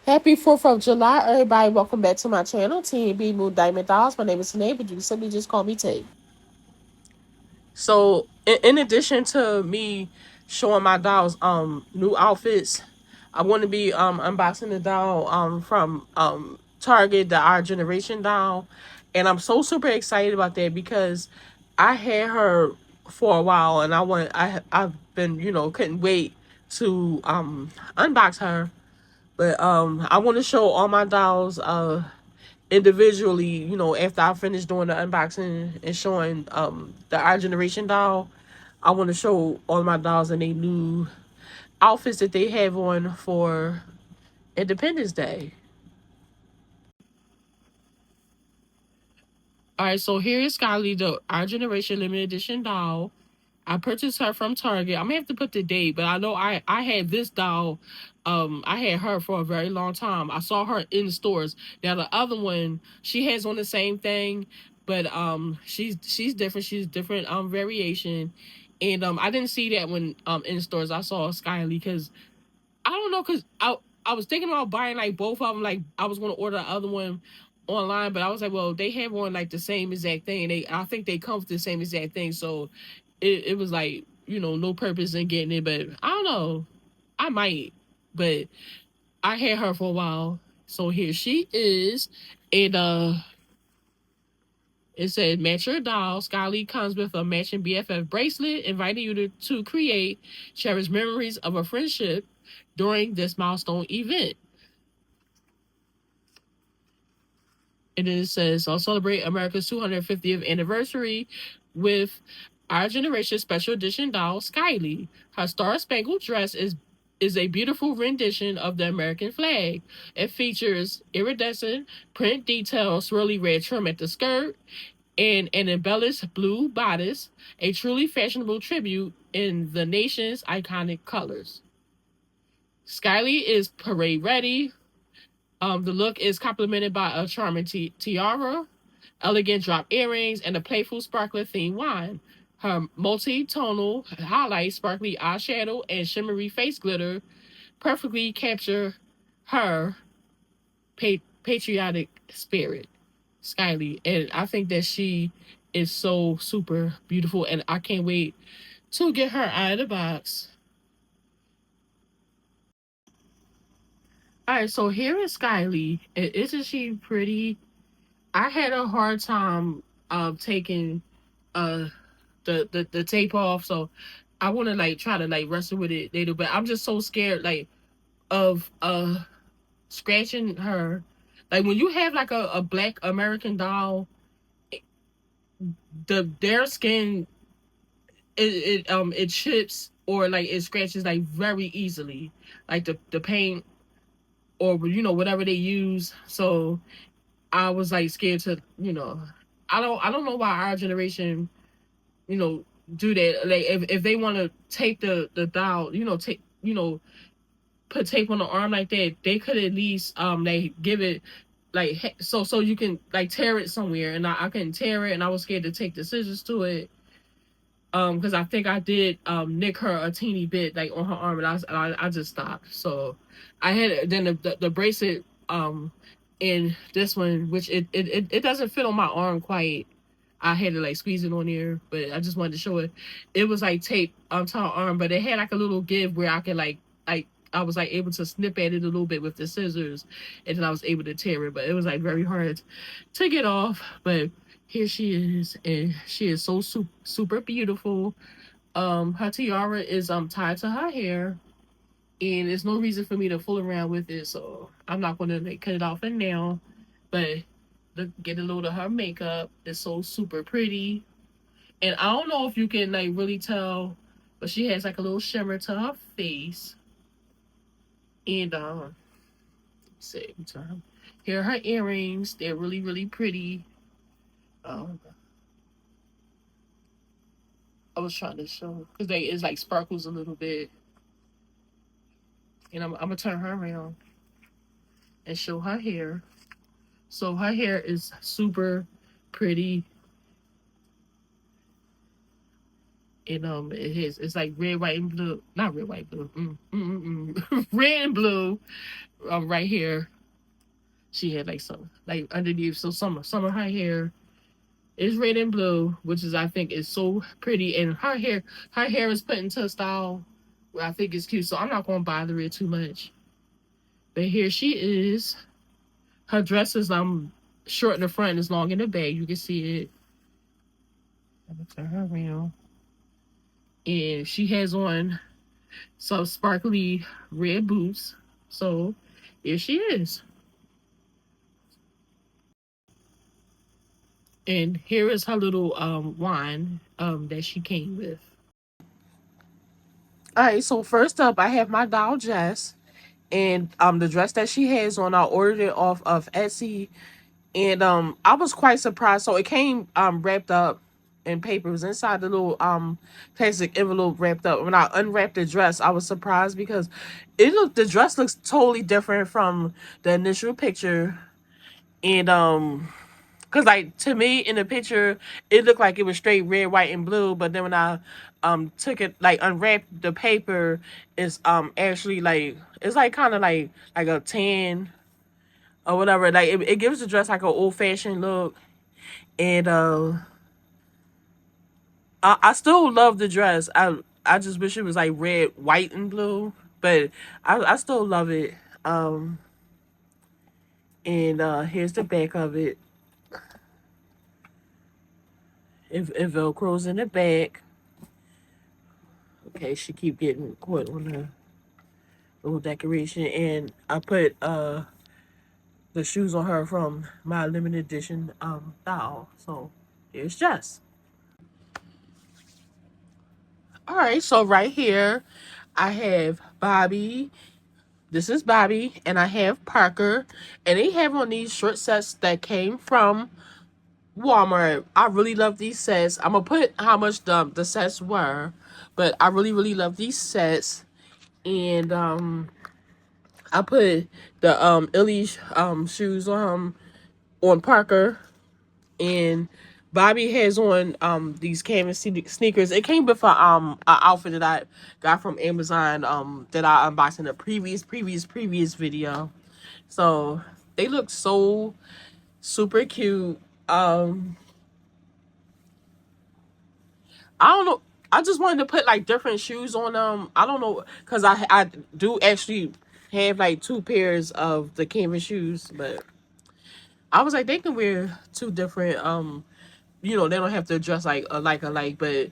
Happy 4th of July, everybody. Welcome back to my channel, TNB Moon Diamond Dolls. My name is Tanae, but you can simply just call me Tay. So, in addition to me showing my dolls new outfits, I want to be unboxing the doll from Target, the Our Generation doll, and I'm so super excited about that because I had her for a while, and I've been couldn't wait to unbox her. But I want to show all my dolls individually, after I finish doing the unboxing and showing the Our Generation doll. I want to show all my dolls and they new outfits that they have on for Independence Day. All right, so here is Skyly, the Our Generation limited edition doll. I purchased her from Target. I'm gonna have to put the date, but I know I had this doll. I had her for a very long time. I saw her in stores. Now the other one, she has on the same thing, but she's different. She's different variation, and I didn't see that when in stores. I saw Skyly because I don't know, because I was thinking about buying like both of them. Like I was gonna order the other one online, but I was like, well, they have on like the same exact thing. I think they come with the same exact thing, so it was like no purpose in getting it. But I don't know, I might, but I had her for a while, so here she is, and it said match your doll. Skyly comes with a matching BFF bracelet, inviting you to create cherish memories of a friendship during this milestone event. And then it says, I'll celebrate America's 250th anniversary with Our Generation Special Edition doll, Skyly. Her star-spangled dress is a beautiful rendition of the American flag. It features iridescent print detail, swirly red trim at the skirt, and an embellished blue bodice, a truly fashionable tribute in the nation's iconic colors. Skyly is parade ready. The look is complemented by a charming tiara, elegant drop earrings, and a playful sparkler themed wine. Her multi-tonal highlight, sparkly eyeshadow, and shimmery face glitter perfectly capture her patriotic spirit, Skyly. And I think that she is so super beautiful, and I can't wait to get her out of the box. All right, so here is Skyly. Isn't she pretty? I had a hard time taking uh the tape off, so I want to like try to like wrestle with it later, but I'm just so scared like of scratching her. Like when you have like a black American doll, their skin it chips or like it scratches like very easily, like the paint or whatever they use. So I was like scared to I don't know why Our Generation you know do that. Like if they want to tape the doll, take put tape on the arm like that, they could at least they give it like so you can like tear it somewhere, and I couldn't tear it, and I was scared to take the scissors to it because I think I did nick her a teeny bit like on her arm, and I just stopped. So I had then the bracelet in this one, which it doesn't fit on my arm quite. I had to like squeeze it on there, but I just wanted to show it. It was like taped onto her arm, but it had like a little give where I could like I was like able to snip at it a little bit with the scissors, and then I was able to tear it. But it was like very hard to get off. But here she is, and she is so super beautiful. Her tiara is tied to her hair, and there's no reason for me to fool around with it, so I'm not gonna like cut it off in now. But get a load of her makeup. It's so super pretty. And I don't know if you can like really tell, but she has like a little shimmer to her face. And see, here are her earrings. They're really, really pretty. Um I was trying to show because they is like sparkles a little bit. And I'm gonna turn her around and show her hair. So her hair is super pretty, And it's like red, white, and blue. Not red, white, blue. Red and blue. Right here, she had like some like underneath. So some of her hair is red and blue, which is I think is so pretty. And her hair is put into a style where I think is cute. So I'm not gonna bother it too much. But here she is. Her dress is short in the front and is long in the back. You can see it. Let me turn her around. And she has on some sparkly red boots. So here she is. And here is her little wine that she came with. All right, so first up I have my doll Jess. And the dress that she has on, I ordered it off of Etsy. And I was quite surprised. So it came wrapped up in paper. It was inside the little plastic envelope wrapped up. When I unwrapped the dress, I was surprised because the dress looks totally different from the initial picture. And because like to me in the picture it looked like it was straight red, white, and blue, but then when I took it, like unwrapped the paper, it's actually like it's like kind of like a tan or whatever. Like it gives the dress like an old-fashioned look. And I still love the dress. I just wish it was like red, white, and blue, but I still love it. And here's the back of it. It velcros in the back. Okay, she keep getting caught on the little decoration. And I put the shoes on her from my limited edition doll. So here's Jess. Alright, so right here I have Bobby. This is Bobby, and I have Parker. And they have on these short sets that came from Walmart. I really love these sets. I'm gonna put how much the sets were, but I really love these sets. And I put the Illy shoes on Parker, and Bobby has on these canvas sneakers. It came with an outfit that I got from Amazon that I unboxed in a previous video. So they look so super cute. I don't know. I just wanted to put like different shoes on them. I don't know, because I do actually have like two pairs of the canvas shoes, but I was like they can wear two different they don't have to dress like alike, but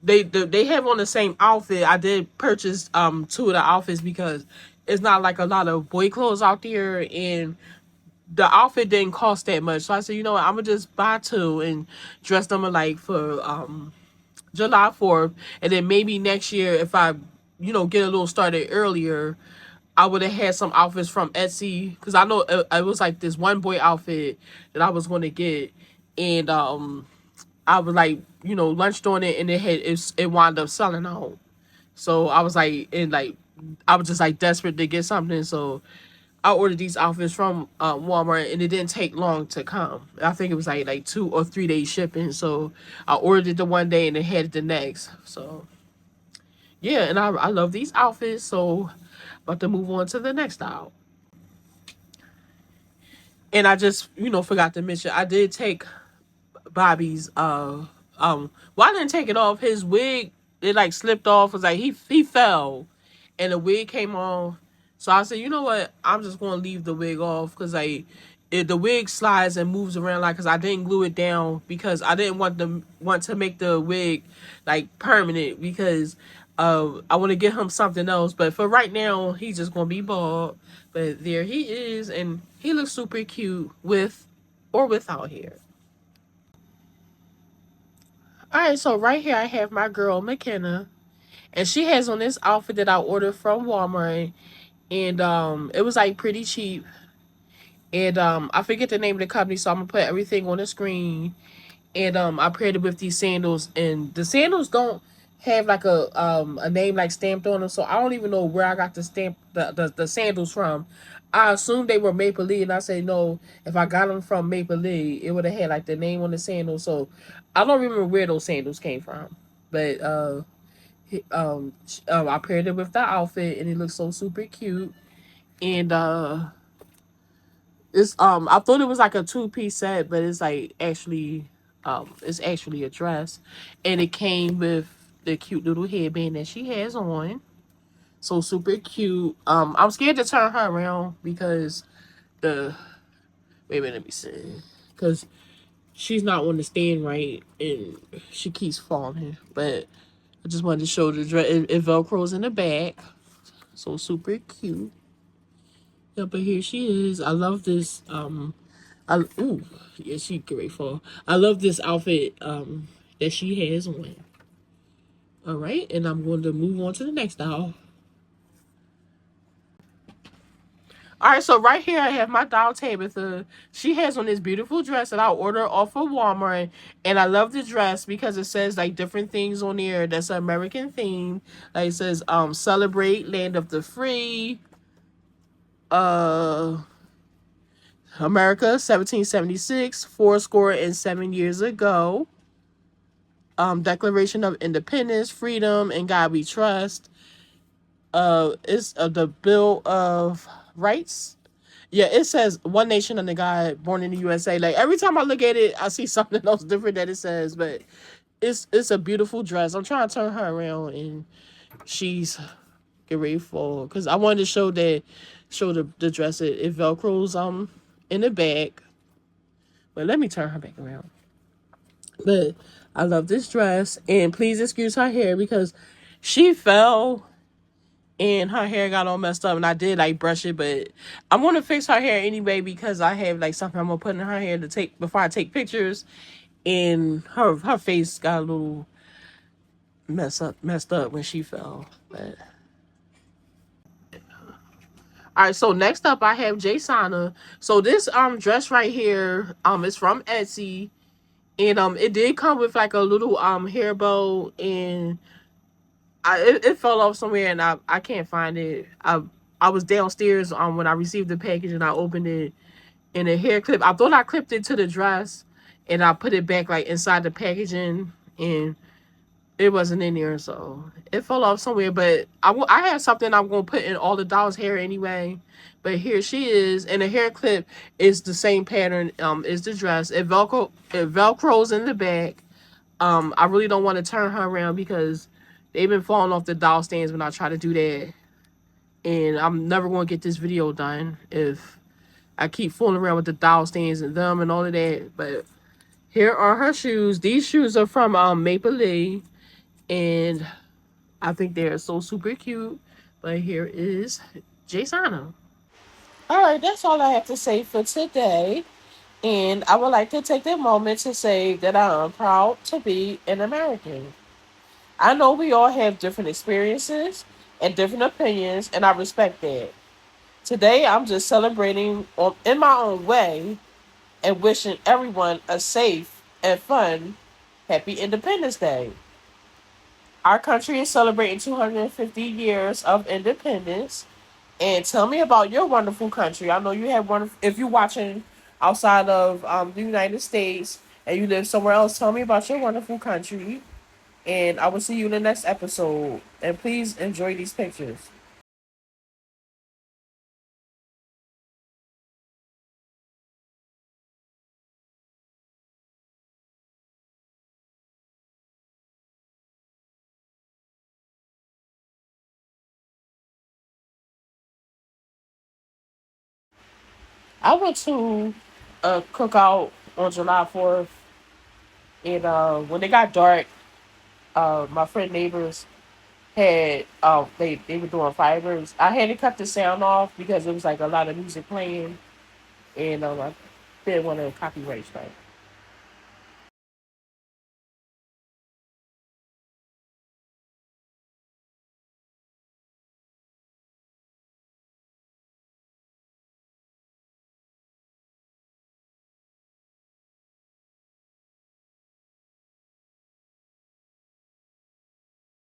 they have on the same outfit. I did purchase two of the outfits because it's not like a lot of boy clothes out there, and the outfit didn't cost that much. So I said, you know what, I'm gonna just buy two and dress them alike for July 4th, and then maybe next year if I get a little started earlier, I would have had some outfits from Etsy, because I know it was like this one boy outfit that I was going to get. And I was like lunched on it, and it wound up selling out. So I was like, and like I was just like desperate to get something, so I ordered these outfits from Walmart, and it didn't take long to come. I think it was like 2 or 3 days shipping. So I ordered it the one day and it had it the next. So yeah, and I love these outfits. So about to move on to the next style. And I just forgot to mention, I did take Bobby's well, I didn't take it off. His wig, it like slipped off. It was like he fell and the wig came on. So I said, you know what, I'm just gonna leave the wig off, because like the wig slides and moves around, like, because I didn't glue it down, because I didn't want to make the wig like permanent, because I want to get him something else. But for right now he's just gonna be bald. But there he is, and he looks super cute with or without hair. All right, so right here I have my girl McKenna, and she has on this outfit that I ordered from Walmart, and it was like pretty cheap. And I forget the name of the company, so I'm gonna put everything on the screen. And I paired it with these sandals, and the sandals don't have like a name like stamped on them, so I don't even know where I got the sandals from. I assumed they were Maple Leaf, and I said no. If I got them from Maple Leaf, it would have had like the name on the sandals. So I don't remember where those sandals came from. But I paired it with the outfit, and it looks so super cute. And I thought it was like a two-piece set, but it's actually a dress, and it came with the cute little headband that she has on. So super cute. I'm scared to turn her around because the wait a minute, let me see, because she's not on the stand right, and she keeps falling. But I just wanted to show the dress. It velcros in the back, so super cute. Yeah, but here she is. I love this. Ooh, yeah, she grateful. I love this outfit that she has on. All right, and I'm going to move on to the next doll. All right, so right here I have my doll Tabitha. She has on this beautiful dress that I ordered off of Walmart, and I love the dress because it says like different things on there. That's an American theme. Like it says, celebrate land of the free, uh, America, 1776, four score and 7 years ago. Declaration of Independence, freedom, and God we trust. It's the Bill of Rights. Yeah, it says one nation under God, born in the USA. Like every time I look at it, I see something else different that it says, but it's a beautiful dress. I'm trying to turn her around, and she's get ready for because I wanted to show the dress. It velcros in the back, but let me turn her back around. But I love this dress, and please excuse her hair because she fell and her hair got all messed up, and I did like brush it, but I'm gonna fix her hair anyway because I have like something I'm gonna put in her hair to take before I take pictures, and her face got a little messed up when she fell. But all right, so next up I have Jasana. So this dress right here is from Etsy, and it did come with like a little hair bow, and it fell off somewhere, and I can't find it. I was downstairs when I received the package, and I opened it, and a hair clip. I thought I clipped it to the dress, and I put it back like inside the packaging, and it wasn't in there, so it fell off somewhere. But I have something I'm gonna put in all the doll's hair anyway. But here she is, and the hair clip is the same pattern as the dress. It velcros in the back. I really don't want to turn her around because they've been falling off the doll stands when I try to do that. And I'm never going to get this video done if I keep fooling around with the doll stands and them and all of that. But here are her shoes. These shoes are from Maple Leaf. And I think they're so super cute. But here is Jasana. All right, that's all I have to say for today. And I would like to take a moment to say that I am proud to be an American. I know we all have different experiences and different opinions, and I respect that. Today, I'm just celebrating in my own way and wishing everyone a safe and fun Happy Independence Day. Our country is celebrating 250 years of independence. And tell me about your wonderful country. I know you have one. If you're watching outside of the United States and you live somewhere else, tell me about your wonderful country. And I will see you in the next episode. And please enjoy these pictures. I went to a cookout on July 4th, and when it got dark, my friend neighbors had they were doing fibers. I had to cut the sound off because it was like a lot of music playing, and I didn't want to copyright strike.